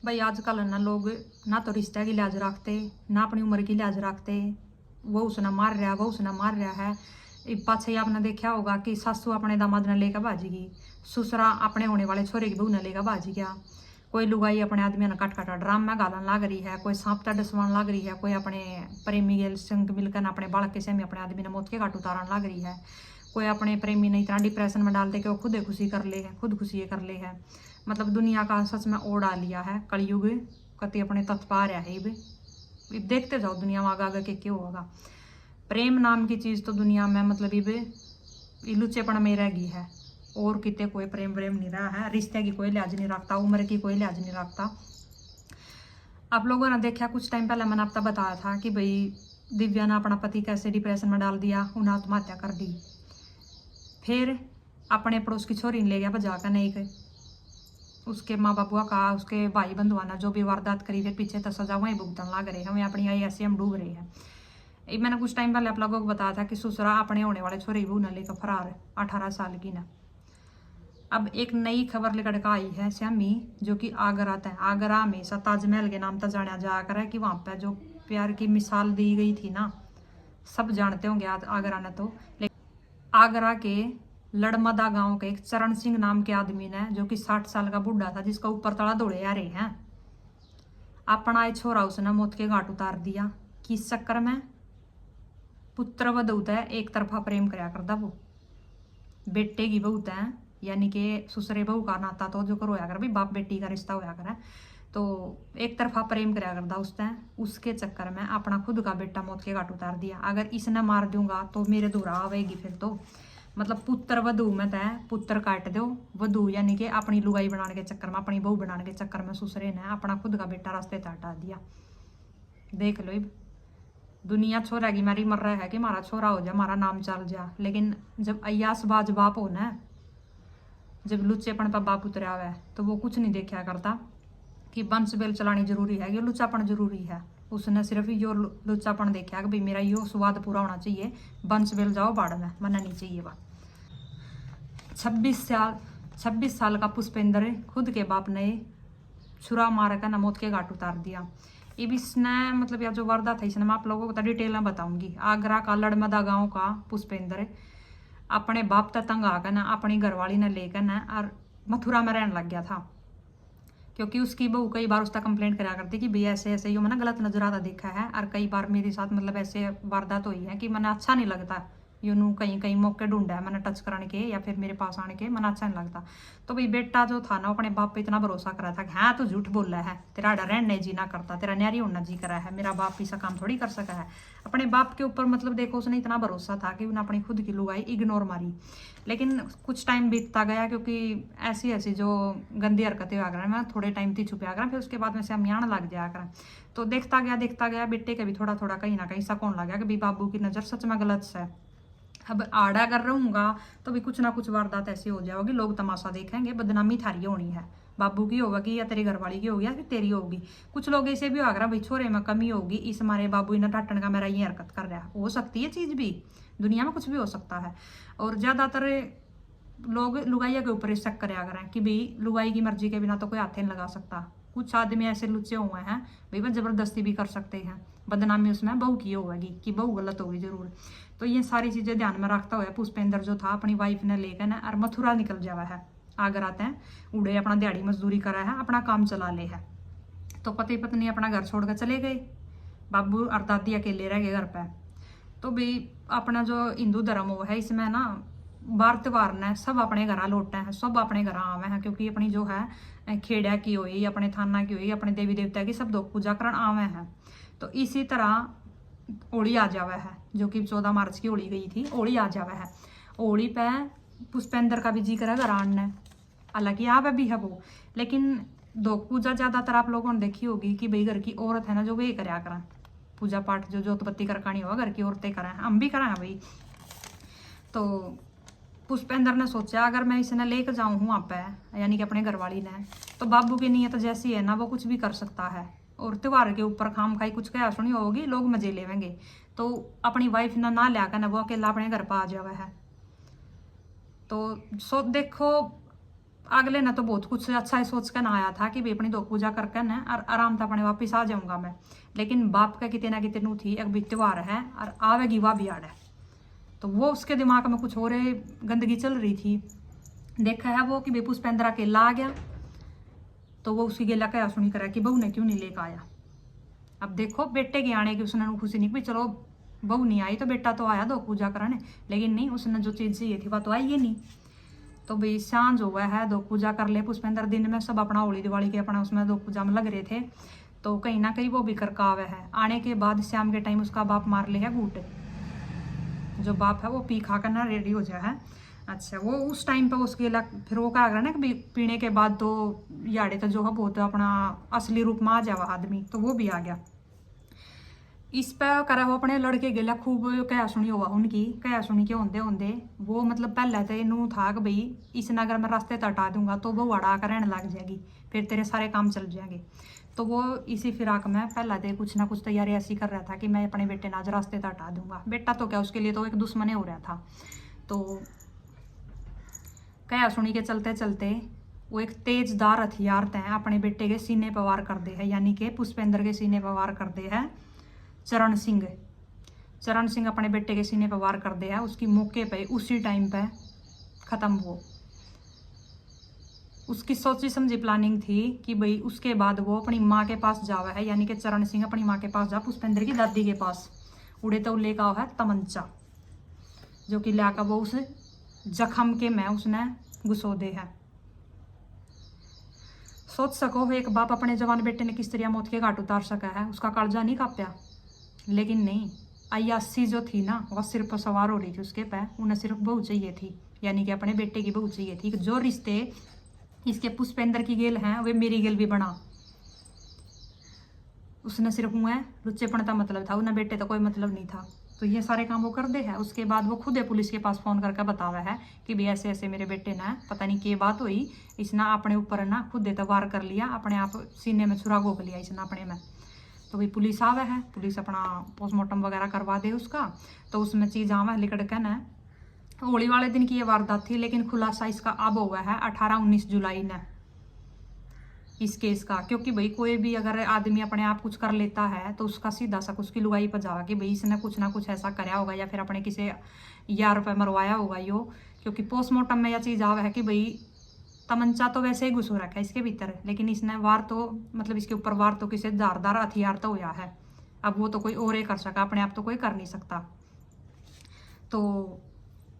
भाई आजकल है ना लोग ना तो रिश्ते की लिहाज रखते ना अपनी उम्र की लिहाज रखते। वो उसने मार रहा वो उसने मार रहा है। पाछे आपने देखा होगा कि सासू अपने दामाद ने लेकर भाजीगी, ससुरा अपने होने वाले छोरे की बहू ने लेकर भाजी गया। कोई लुगाई अपने आदमी ने काट काटा ड्राम में गालन लाग रही है, कोई सांप डसवान लाग रही है, कोई अपने प्रेमी के संग मिलकर अपने बालक के सेमी अपने आदमी ने मौत के काट उतारन लाग रही है। कोई अपने प्रेमी ने इतना डिप्रेशन में डाल दे कि वो खुद खुशी कर ले है, खुद खुशी कर ले है। मतलब दुनिया का सच में ओढ़ा लिया है कलयुग। कति अपने तत्व पा रहा है। इब देखते जाओ दुनिया में आगे आगे के क्यों होगा। प्रेम नाम की चीज़ तो दुनिया में मतलब इब लुचेपन में रह गई है। और कितने कोई प्रेम व्रेम नहीं रहा है, रिश्ते की कोई लिहाज नहीं रखता, उम्र की कोई लिहाज नहीं रखता। आप लोगों ने देखा कुछ टाइम पहले मैंने आपको बताया था कि भाई दिव्या ने अपना पति कैसे डिप्रेशन में डाल दिया, उन्हें आत्महत्या कर दी। फिर अपने पड़ोस की छोरी ने ले गया बजा कर, नहीं गए उसके माँ बापुआ का, उसके भाई बंधुआ ने जो भी वारदात करी फिर पीछे तो सजा वहीं भुगतन लग रहे हैं, हमें अपनी आई ऐसे हम डूब रहे हैं। मैंने कुछ टाइम पहले आप लोगों को बताया था कि ससुरा अपने होने वाले छोरे बहू ने लेकर फरार है, 18 साल की ना। अब एक नई खबर लेकर के आई है श्यामी, जो कि आगरा है। आगरा हमेशा ताजमहल के नाम पर जाना जाया कर है कि वहाँ पर जो प्यार की मिसाल दी गई थी ना, सब जानते होंगे आगरा ने तो। लेकिन आगरा के लड़मदा गांव के एक चरण सिंह नाम के आदमी ने, जो कि 60 साल का बुढ़ा था जिसका ऊपर तला दौड़े आ रहे हैं, अपना ये छोरा उसने मौत के घाट उतार दिया। किस चक्कर में? पुत्र वधू है एक तरफा प्रेम कराया करता वो, बेटे की बहू है, यानी कि ससुरे बहू का नाता तो जो करो कर भाई बाप बेटी का रिश्ता होया करे, तो एक तरफा प्रेम कराया करता उसने। उसके चक्कर में अपना खुद का बेटा मौत के घाट उतार दिया। अगर इसने मार दूंगा तो मेरे दूरा आवेगी फिर तो। मतलब पुत्र वधू में तय पुत्र काट दो, वधू यानी कि अपनी लुगाई बनाने के चक्कर में, अपनी बहू बनाने के चक्कर में ससुरे ने अपना खुद का बेटा रास्ते से हटा दिया। देख लो इब दुनिया छोरा की मारी मर रहा है कि हमारा छोरा हो जा, हमारा नाम चल जा। लेकिन जब अयासबाज बाप हो ना, जब लुच्चेपन पर बाप उतरा हुआ है, तो वो कुछ नहीं देखा करता कि वंश बेल चलानी जरूरी है, ये लुच्चापन जरूरी है। उसने सिर्फ यो लुच्चापन देखा कि भाई मेरा यो स्वाद पूरा होना चाहिए, वंश बेल जाओ बाढ़ में, मना नहीं चाहिए बात। 26 साल का पुष्पेंद्र खुद के बाप ने छुरा मार कर मौत के घाट उतार दिया। अब इसने मतलब यह जो वारदात है इसने मैं आप लोगों को तो डिटेल में बताऊंगी। आगरा का लड़मदा गांव का पुष्पेंद्र अपने बाप तक तंग आकर ना अपनी घरवाली ने लेकर ना और मथुरा में रहने लग गया था, क्योंकि उसकी बहू कई बार उसका कंप्लेंट करा करती कि भैया ऐसे ऐसे यो मैंने गलत नजर आता देखा है, और कई बार मेरे साथ मतलब ऐसे वारदात हुई है कि मैंने अच्छा नहीं लगता, यूनू कहीं कहीं मौके ढूंढा है मैंने टच कराने के या फिर मेरे पास आने के, मैंने अच्छा नहीं लगता। तो भाई बेटा जो था ना अपने बाप पे इतना भरोसा करा था कि हाँ तो झूठ बोल रहा है, तेरा रहने जी ना करता, तेरा न्यारी होना जी करा है, मेरा बाप ऐसा काम थोड़ी कर सका है। अपने बाप के ऊपर मतलब देखो उसने इतना भरोसा था कि उन्हें अपनी खुद की लुगाई इग्नोर मारी। लेकिन कुछ टाइम बीतता गया, क्योंकि ऐसी ऐसी जो गंदी हरकतें आ गया मैं थोड़े टाइम थी छुपा कर, फिर उसके बाद में से हम यहाँ लग जाया कर। तो देखता गया बेटे के भी थोड़ा थोड़ा कहीं ना कहीं शक होने लग गया कि भाई बाबू की नज़र सच में गलत है। अब आड़ा कर रहूंगा तो भी कुछ ना कुछ वारदात ऐसी हो जाएगी, लोग तमाशा देखेंगे, बदनामी थारी होनी है, बाबू की होगी या तेरी घरवाली की होगी या फिर तेरी होगी। कुछ लोग ऐसे भी आ भाई छोरे में कमी होगी, इस हमारे बाबू ने टाटन का मेरा ये हरकत कर रहा है, हो सकती है चीज़ भी, दुनिया में कुछ भी हो सकता है। और ज़्यादातर लोग लुगाइया के ऊपर शक कराया करें कि भाई लुगाई की मर्जी के बिना तो कोई हाथ नहीं लगा सकता। कुछ आदमी ऐसे लुच्चे हुए हैं भाई वह जबरदस्ती भी कर सकते हैं, बदनामी उसमें बहू की होगी कि बहू गलत होगी जरूर। तो ये सारी चीज़ें ध्यान में रखता हुआ पुष्पेंद्र जो था अपनी वाइफ ने लेकर ना और मथुरा निकल जावा है। आगर आते हैं उड़े अपना दिहाड़ी मजदूरी करा है, अपना काम चला ले है। तो पति पत्नी अपना घर छोड़कर चले गए, बाबू और दादी अकेले रह गए घर पे। तो भाई अपना जो हिंदू धर्म वो है इसमें ना बार त्योहार ने सब अपने घर लौटे हैं, सब अपने घर आवे हैं, क्योंकि अपनी जो है खेड़ा की हुई, अपने थाना की हुई, अपने देवी देवता की सब दो पूजा करण आवे हैं। तो इसी तरह होली आ जावा है, जो कि 14 मार्च की होली गई थी, होली आ जावा है। होली पे पुष्पेंद्र का भी जी करा घर आने, हालांकि यहाँ पे भी है वो, लेकिन दो पूजा ज्यादातर आप लोगों ने देखी होगी कि भाई घर की औरत है ना जो वे कराया करें पूजा पाठ, जो जोतबत्ती करकानी होगा घर की औरतें कराएं, हम भी कराएं भाई। तो पुष्पेंद्र ने सोचा अगर मैं इसे लेकर जाऊँ वहाँ पे, यानी कि अपने घरवाली ने, तो बाबू की नीयत जैसी है ना वो कुछ भी कर सकता है, और त्योहार के ऊपर खाम खाई कुछ क्या सुनी होगी, लोग मजे लेवेंगे। तो अपनी वाइफ ना लिया ना वो अकेला अपने घर पर आ जावा है। तो सो देखो अगले ने तो बहुत कुछ अच्छा ही सोच कर ना आया था कि भाई अपनी दो पूजा करके ना और आराम से अपने वापिस आ जाऊंगा मैं। लेकिन बाप का कितने ना कितने थी, एक भी त्योहार है और आवेगी वह भी आड़ है, तो वो उसके दिमाग में कुछ और गंदगी चल रही थी। देखा है वो कि भाई पुष्पेंद्र अकेला आ गया, तो वो उसकी गेला क्या सुनी करा कि बहू ने क्यों नहीं लेकर आया। अब देखो बेटे के आने की उसने खुशी नहीं, भाई चलो बहू नहीं आई तो बेटा तो आया दो पूजा कराने, लेकिन नहीं, उसने जो चीज़ चाहिए थी वह तो आई ही नहीं। तो भाई सांझ हुआ है, दो पूजा कर ले पुष्पेंद्र, दिन में सब अपना होली दिवाली के अपना उसमें दो पूजा में लग रहे थे, तो कहीं ना कहीं वो भी करकावे है। आने के बाद शाम के टाइम उसका बाप मार ले है घूट, जो बाप है वो पी खा कर ना रेडी हो जाए है। अच्छा, वो उस टाइम पे उसके लग फिर वो क्या कर ना कि पीने के बाद तो याड़े तो जो है बहुत अपना असली रूप में आ जावा आदमी, तो वो भी आ गया। इस पे करा वो अपने लड़के गेला खूब क्या सुनी हुआ उनकी, क्या सुनी के होंदे होंदे वो मतलब पहले तो इनू था कि भाई इस नगर में रास्ते तो हटा दूंगा तो वो अड़ा कर रहने लग जाएगी, फिर तेरे सारे काम चल जाएंगे। तो वो इसी फिराक में पहला दे कुछ ना कुछ तैयारी ऐसी कर रहा था कि मैं अपने बेटे नाज रास्ते तो हटा दूंगा। बेटा तो क्या, उसके लिए तो एक दुश्मन हो रहा था। तो क्या सुनी के चलते चलते वो एक तेजदार हथियार तय अपने बेटे के सीने पर वार कर दे है, यानी कि पुष्पेंद्र के सीने पर वार कर दे है चरण सिंह अपने बेटे के सीने पर वार कर दे है। उसकी मौके पे उसी टाइम पे खत्म हो। उसकी सोची समझी प्लानिंग थी कि भाई उसके बाद वो अपनी माँ के पास जावा है, यानी कि चरण सिंह अपनी माँ के पास जा, पुष्पेंद्र की दादी के पास उड़े तो लेकर है तमंचा, जो कि लाकर वो उस जख्म के में उसने घुसो दे है। सोच सको एक बाप अपने जवान बेटे ने किस तरह मौत के घाट उतार सका है, उसका कालजा नहीं कांपया। लेकिन नहीं, अयासी जो थी ना वह सिर पर सवार हो रही थी उसके पैर, उन्हें सिर्फ बहू चाहिए थी, यानी कि अपने बेटे की बहू चाहिए थी। जो रिश्ते इसके पुष्पेंद्र की गेल हैं वे मेरी गेल भी बना। उसने सिर्फ मुँह लुच्चेपन का मतलब था, उन्हें बेटे तो कोई मतलब नहीं था। तो ये सारे काम वो कर दे है। उसके बाद वो खुद पुलिस के पास फोन करके बतावा है कि भाई ऐसे ऐसे मेरे बेटे ने पता नहीं क्या बात हुई, इसने अपने ऊपर ना खुद तो वार कर लिया, अपने आप सीने में छुरा घोक लिया इसने अपने में। तो भाई पुलिस आवे है, पुलिस अपना पोस्टमार्टम वगैरह करवा दे उसका। तो उसमें चीज़ आवा लिकड़ के ना होली वाले दिन की ये वारदात थी, लेकिन खुलासा इसका अब हुआ है 18-19 जुलाई ने इस केस का। क्योंकि भाई कोई भी अगर आदमी अपने आप कुछ कर लेता है तो उसका सीधा सा उसकी लुगाई पर जावा कि भाई इसने कुछ ना कुछ ऐसा कराया होगा या फिर अपने किसी यार पे मरवाया होगा यो। क्योंकि पोस्टमार्टम में यह चीज़ आवा है कि भाई तमंचा तो वैसे ही घुसो रखा है इसके भीतर, लेकिन इसने वार तो मतलब इसके ऊपर वार तो किसी धारदार हथियार तो हुआ है। अब वो तो कोई और ही कर सका, अपने आप तो कोई कर नहीं सकता। तो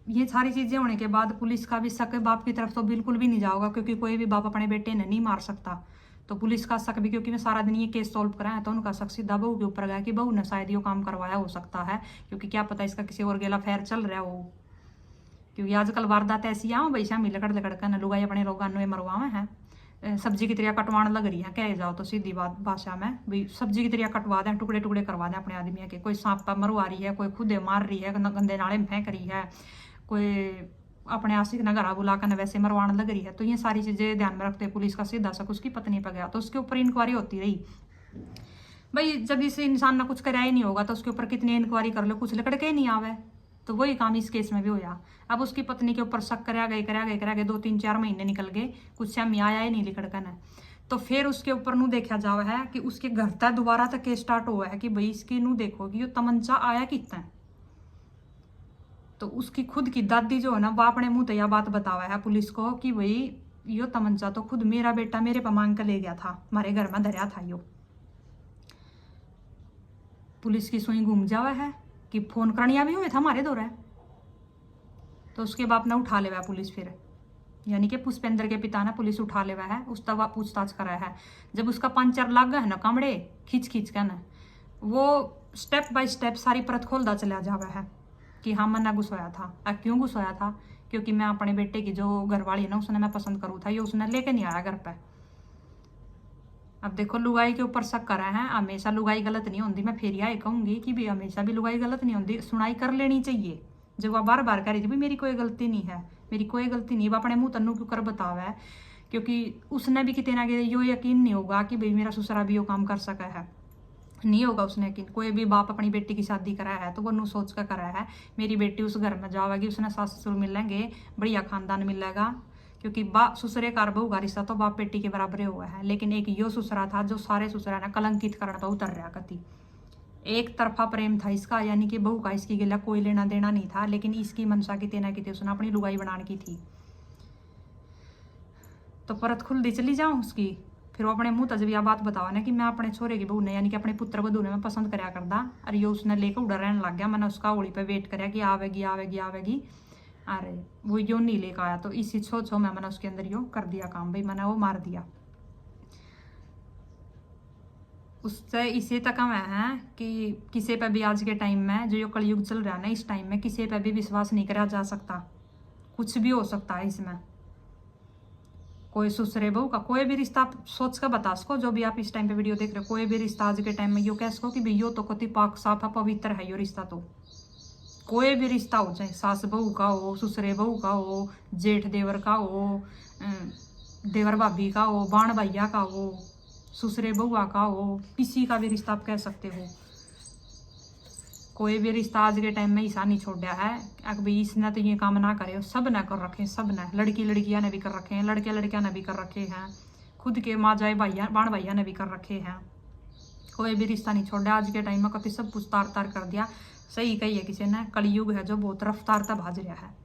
ये सारी चीज़ें होने के बाद पुलिस का भी शक बाप की तरफ तो बिल्कुल भी नहीं जाओगा, क्योंकि कोई भी बाप अपने बेटे ने नहीं मार सकता। तो पुलिस का शक भी, क्योंकि मैं सारा दिन ये केस सॉल्व कराया तो उनका शक सीधा बहू के ऊपर गया कि बहू ने शायद ये काम करवाया हो सकता है, क्योंकि क्या पता इसका किसी और गेला फैर चल रहा हो। क्योंकि आजकल वारदात ऐसी आओ भाई शामी लकड़ लकड़ कर लुगाई अपने लोग मरवावे हैं। सब्जी की तरह कटवाने लग रही है, कह जाओ तो सीधी बात भाषा में भाई सब्जी की तरह कटवा दें, टुकड़े टुकड़े करवा दें अपने आदमी के। कोई सांप पर मरवा रही है, कोई खुदे मार रही है, गंदे नाले में फेंक रही है, कोई अपने आशिक न घरा बुला कर वैसे मरवाने लग रही है। तो ये सारी चीज़ें ध्यान में रखते पुलिस का सीधा सा उसकी पत्नी पर गया, तो उसके ऊपर इंक्वायरी होती रही। भाई जब इस इंसान ने कुछ कराया ही नहीं होगा तो उसके ऊपर कितनी इंक्वायरी कर लो, कुछ लकड़ के ही नहीं आवे। तो वही काम इस केस में भी होया। अब उसकी पत्नी के ऊपर शक करा गए 2-3-4 महीने निकल गए, कुछ समय आया ही नहीं लिखड़कन है। तो फिर उसके ऊपर नू देखा जावा है कि उसके घर तक दोबारा तक केस स्टार्ट हुआ है कि भाई इसकी नू देखो कि ये तमंचा आया कितना है। तो उसकी खुद की दादी जो है ना वो अपने मुंह तैयार बात बतावा है पुलिस को कि भाई यो तमंचा तो खुद मेरा बेटा मेरे पर मांग कर ले गया था, हमारे घर में धरिया था यो। पुलिस की सुई घूम जावा है कि फोन करणिया भी हुए था हमारे दौरे। तो उसके बाप ने उठा लेवा पुलिस, फिर यानी कि पुष्पेंद्र के पिता ने पुलिस उठा लेवा है, उस तक पूछताछ करा है। जब उसका पंचर लग गया है ना कमड़े खींच खींच कर ना, वो स्टेप बाय स्टेप सारी परत खोलता चला जावा है कि हाँ मैं घुसवाया था। अब क्यों घुसवाया था? क्योंकि मैं अपने बेटे की जो घरवाली है ना उसने मैं पसंद करूँ था, ये उसने लेके नहीं आया घर पे। अब देखो लुगाई के ऊपर शक करा है, हमेशा लुगाई गलत नहीं होती। मैं फिर यही कहूंगी कि भी हमेशा भी लुगाई गलत नहीं होती, सुनाई कर लेनी चाहिए। जब वह बार बार कह रही थी भी मेरी कोई गलती नहीं है, मेरी कोई गलती नहीं, वह अपने मुंह तन्नू क्यों कर बतावा है। क्योंकि उसने भी कितना यो यकीन नहीं होगा कि भाई मेरा ससुरा भी यो काम कर सका है, नहीं होगा उसने यकीन। कोई भी बाप अपनी बेटी की शादी कराया है तो वो नू सोच कर कराया है मेरी बेटी उस घर में जाएगी, उसने सास ससुर मिलेंगे, बढ़िया खानदान मिलेगा। क्योंकि ससुरे का बहू का रिश्ता तो बाप बेटी के बराबर हुआ है, लेकिन एक यो ससुरा था जो सारे ससुरा ने कलंकित करने पर उतर रहा कति। एक तरफा प्रेम था इसका, यानी कि बहू का इसकी गिला कोई लेना देना नहीं था, लेकिन इसकी मनसा की तेना की थी, उसने अपनी लुगाई बनाने की थी। तो परत खुल दी चली जाऊं उसकी, फिर वो अपने मुंह तक जब यह बात बतावा ना कि मैं अपने छोरे की बहू ने, यानी कि अपने पुत्र वधू ने मैं पसंद करया करदा, और ये उसने लेकर उड़ा रहने लग गया। मैंने उसका होली पे वेट कराया कि आवेगी आवेगी आवेगी, अरे वो यो नहीं लेकर आया। तो इसी छो मैंने उसके अंदर यो कर दिया काम, भाई मैंने वो मार दिया। उससे इसी तक मैं है कि किसी पे भी आज के टाइम में जो कलयुग चल रहा है ना, इस टाइम में किसी पे भी विश्वास नहीं करा जा सकता, कुछ भी हो सकता है इसमें। कोई ससुरे बहू का कोई भी रिश्ता सोच कर बता सको, जो भी आप इस टाइम पे वीडियो देख रहे हो, कोई भी रिश्ता आज के टाइम में यो कह सको कि भाई यो तो कति पाक साफ है, पवित्र है यो रिश्ता। तो कोई भी रिश्ता हो, चाहे सास बहू का हो, ससुरे बहू का हो, जेठ देवर का हो, देवर भाभी का हो, बाण भैया का हो, ससुरे बहुआ का हो, किसी का भी रिश्ता आप कह सकते हो। कोई भी रिश्ता आज के टाइम में ऐसा नहीं छोड़ा है कि भाई इसने तो ये काम ना करे। सब ने कर रखे, सब ने, लड़की लड़कियां ने भी कर रखे हैं, लड़के लड़कियां ने भी कर रखे हैं, खुद के माँ जाए भैया बाण भैया ने भी कर रखे हैं। कोई भी रिश्ता नहीं छोड़ा आज के टाइम में, कभी सब कुछ तार तार कर दिया। सही कही है किसी ने, कलयुग है जो बहुत रफ्तार तक भाज रहा है।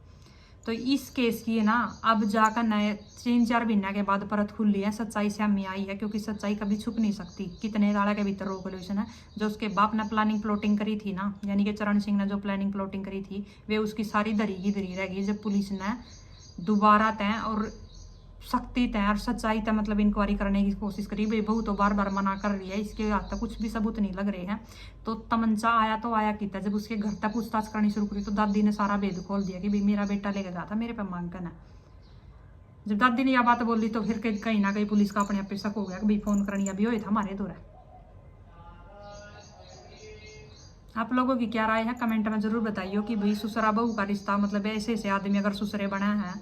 तो इस केस की ना अब जाकर नए 3-4 महीने के बाद परत खुली है, सच्चाई सामने आई है, क्योंकि सच्चाई कभी छुप नहीं सकती। कितने ताला के भीतर रोक लो है, जो उसके बाप ने प्लानिंग प्लॉटिंग करी थी ना, यानी कि चरण सिंह ने जो प्लानिंग प्लॉटिंग करी थी, वे उसकी सारी दरी की दरी रह गई जब पुलिस ने दोबारा तय और सख्ती तय और सच्चाई तय मतलब इंक्वायरी करने की कोशिश करी। भाई बहू तो बार बार मना कर रही है, इसके हाथ तक कुछ भी सबूत नहीं लग रहे हैं। तो तमंचा आया तो आया कितना, जब उसके घर तक पूछताछ करनी शुरू करी तो दादी ने सारा भेद खोल दिया कि भाई मेरा बेटा लेके गया था मेरे पे मांगन है। जब दादी ने यह बात बोली तो फिर कहीं ना कहीं पुलिस का अपने आप पे शक हो गया कि भाई फोन करनी अभी हुए था हमारे दौर। आप लोगों की क्या राय है कमेंट में जरूर बताइए कि भाई ससुरा बहू का रिश्ता मतलब ऐसे ऐसे आदमी अगर ससुरे बना है